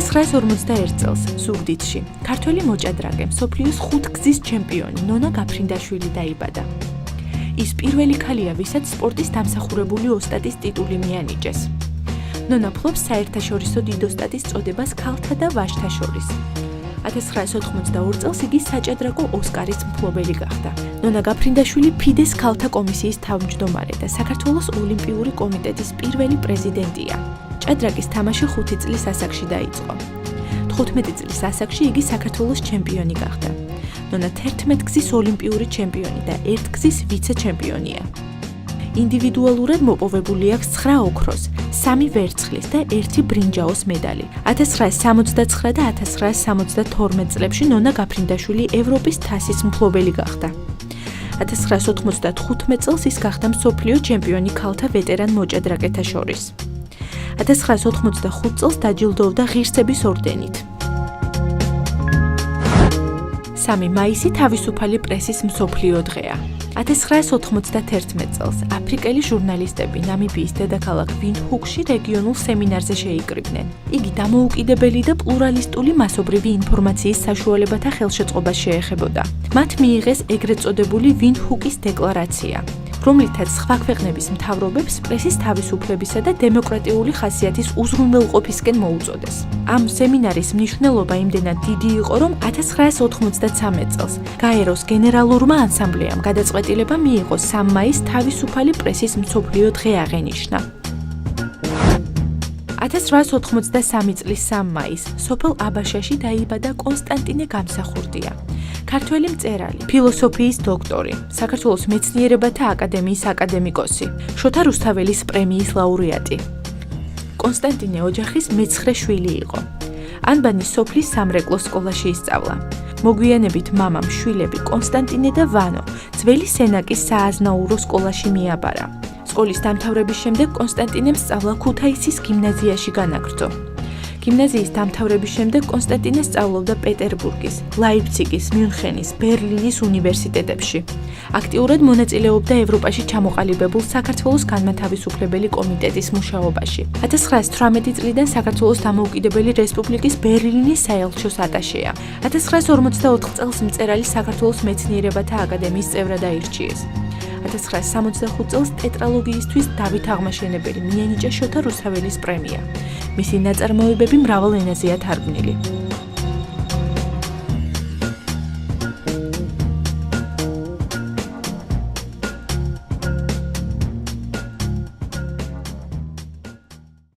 1951 წელს ზუგდიდში ქართველი მოჭადრაკე, მსოფლიოს 5 გზის ჩემპიონი ნონა გაფრინდაშვილი დაიბადა. ის პირველი ქალია, ვისაც სპორტის დამსახურებული ოსტატის ტიტული მიანიჭეს. ნონა ფლობს საერთაშორისო დიდ ოსტატის წოდებას ქალთა და ვაჟთა შორის. 1982 წელს იგი საჭადრაკო ოსკარის მფლობელი გახდა. ნონა გაფრინდაშვილი ფიდეს ქალთა კომისიის თავმჯდომარე და საქართველოს ოლიმპიური კომიტეტის პირველი პრეზიდენტია. ჭადრაკის თამაში 5 წლის ასაკში დაიწყო. 15 წლის ასაკში იგი საქართველოს ჩემპიონი გახდა. ნონა 11 გზის ოლიმპიური ჩემპიონი და 1 გზის ვიცე-ჩემპიონია. ინდივიდუალურად მოპოვებული აქვს 9 ოქროს, 3 ვერცხლის და 1 ბრინჯაოს მედალი. 1969 და 1972 წლებში ნონა გაფრინდაშვილი ევროპის თასის მფლობელი გახდა. 1995 წელს ის გახდა მსოფლიო ჩემპიონი ქალთა ვეტერან მოჭადრაკეთა შორის. 1985 წელს დაჯილდოვდა ღირსების ორდენით. 3 მაისი თავისუფალი პრესის მსოფლიო დღეა. 1991 წელს აფრიკელი ჟურნალისტები ნამიბიის დედაქალაქ ვინდჰუკში რეგიონულ სემინარზე შეიკრიბნენ. იგი დამოუკიდებელი და პლურალისტული მასობრივი ინფორმაციის საშუალებათა ხელშეწყობას შეეხებოდა. მათ მიიღეს ეგრეთ წოდებული ვინდჰუკის დეკლარაცია, რომლითაც სხვა ქვეყნების მთავრობებს პრესის თავისუფლებისა და დემოკრატიული ხასიათის უზრუნველყოფისკენ მოუწოდეს. ამ სემინარის მნიშვნელობა იმდენად დიდი იყო, რომ 1993 წელს გაეროს გენერალურმა ანსამბლეამ გადაწყვეტილება მიიღო 3 მაისს თავისუფალი პრესის მსოფლიო დღე აღენიშნა. 1893 წლის 3 მაისს სოფელ აბაშაში დაიბადა კონსტანტინე გამსახურდია. ქართველი მწერალი, ფილოსოფიის დოქტორი, საქართველოს მეცნიერებათა აკადემიის აკადემიკოსი, შოთა რუსთაველის პრემიის ლაურეატი. კონსტანტინე ოჯახის მე-9 შვილი იყო. ანბანის სოფლის სამრეკლო სკოლაში ისწავლა. მოგვიანებით მამამ შვილები კონსტანტინე და ვანო ძველი სენაკის სააზნაურო სკოლაში მიაბარა. სკოლის დამთავრების შემდეგ კონსტანტინემ სწავლა ქუთაისის გიმნაზიაში განაგრძო. გიმნაზიის დამთავრების შემდეგ კონსტანტინე სწავლობდა პეტერბურგის, ლაიფციგის, მიუნხენის, ბერლინის უნივერსიტეტებში. აქტიურად მონაწილეობდა ევროპაში ჩამოყალიბებულ საქართველოს განმათავისუფლებელი კომიტეტის მუშაობაში. 1918 წლიდან საქართველოს დამოუკიდებელი რესპუბლიკის ბერლინის საელჩოს ატაშეა. 1944 წელს მწერალი საქართველოს მეცნიერებათა აკადემიის წევრად აირჩიეს. 1965 წელს ტეტრალოგიისთვის დავით აღმაშენებელი მიენიჭა შოთა რუსთაველის პრემია. მისი ნაწარმოებები მრავალ ენაზეა თარგმნილი.